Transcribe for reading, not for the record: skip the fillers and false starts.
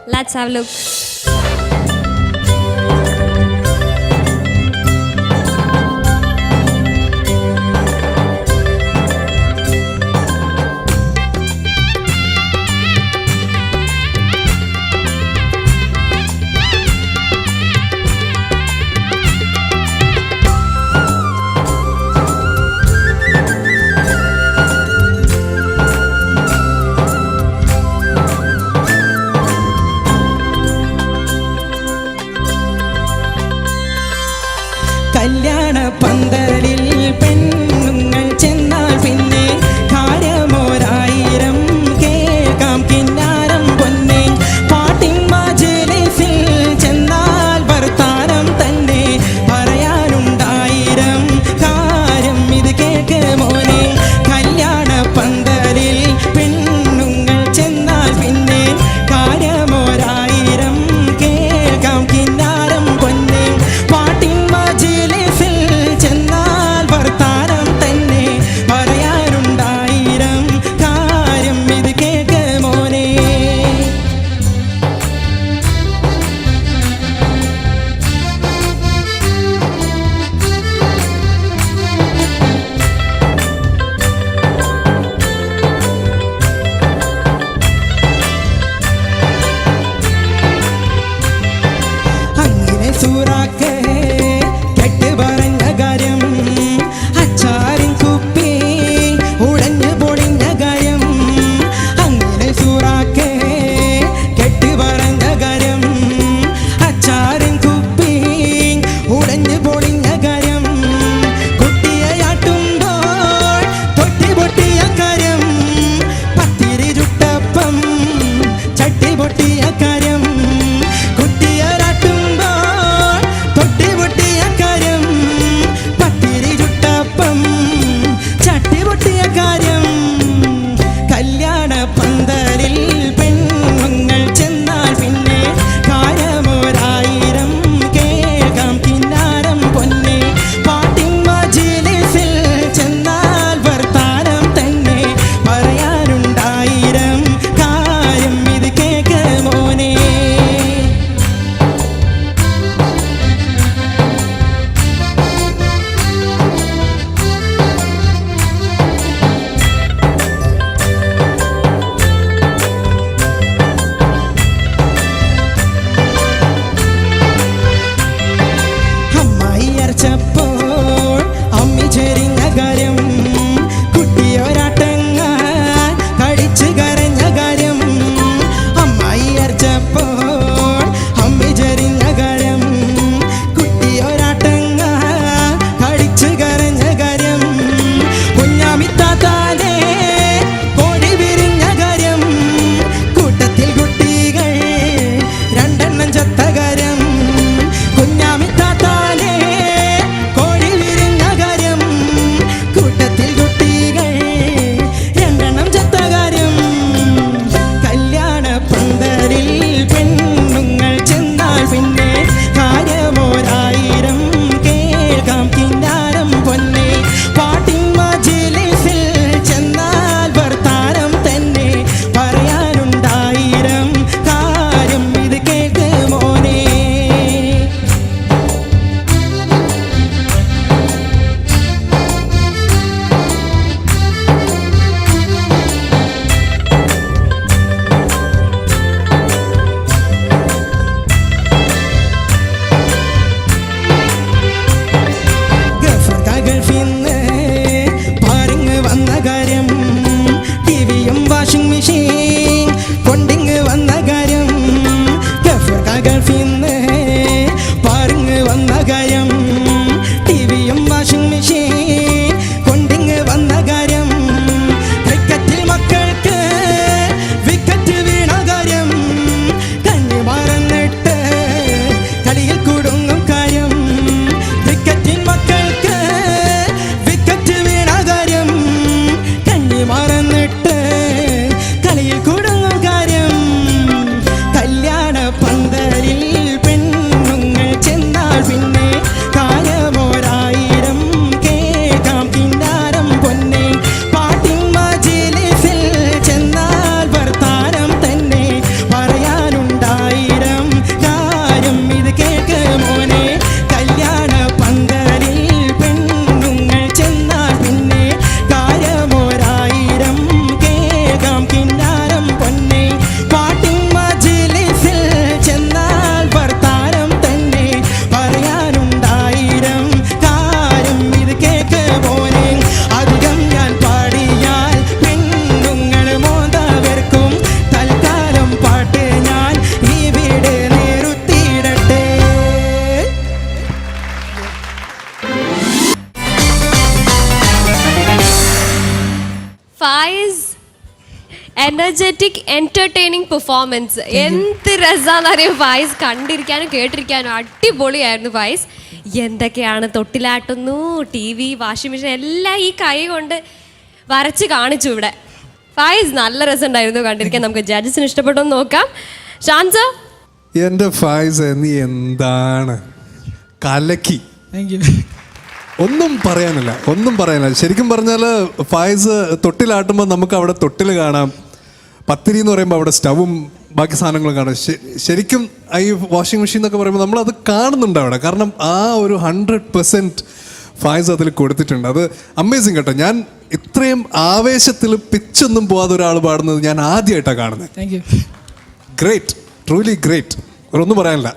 Let's have a look. Energetic entertaining performance. എന്ത് രസാന്നറിയോ ഫായിസ്, കണ്ടിരിക്കാനും കേട്ടിരിക്കാനും അടിപൊളിയായിരുന്നു ഫായിസ്. എന്തൊക്കെയാണ് തൊട്ടിലാട്ടുന്നു, TV, വാഷിംഗ് മെഷീൻ എല്ലാം ഈ കൈ കൊണ്ട് വരച്ച് കാണിച്ചു ഇവിടെ. ഫായിസ് നല്ല രസമുണ്ടായിരുന്നു കണ്ടിരിക്കാൻ. നമുക്ക് ജഡ്ജസിന് ഇഷ്ടപ്പെട്ടോ നോക്കാം. ഷാൻസ, എന്റെ ഫായിസ് നീ എന്താണ് കലക്കി. ഒന്നും പറയാനില്ല. ശരിക്കും പറഞ്ഞാൽ ഫായിസ് തൊട്ടിലാട്ടുമ്പോൾ നമുക്ക് അവിടെ തൊട്ടിൽ കാണാം, പത്തിരി എന്ന് പറയുമ്പോൾ അവിടെ സ്റ്റവും ബാക്കി സാധനങ്ങളും കാണാം. ശരിക്കും ഈ വാഷിംഗ് മെഷീൻ എന്നൊക്കെ പറയുമ്പോൾ നമ്മളത് കാണുന്നുണ്ട് അവിടെ. കാരണം ആ ഒരു 100% ഫായിസ് അതിൽ കൊടുത്തിട്ടുണ്ട്. അത് അമേസിങ് കേട്ടോ. ഞാൻ ഇത്രയും ആവേശത്തിൽ പിച്ചൊന്നും പോവാതെ ഒരാൾ പാടുന്നത് ഞാൻ ആദ്യമായിട്ടാണ് കാണുന്നത്. Thank you. Great, truly great. ഒന്നും പറയാനില്ല.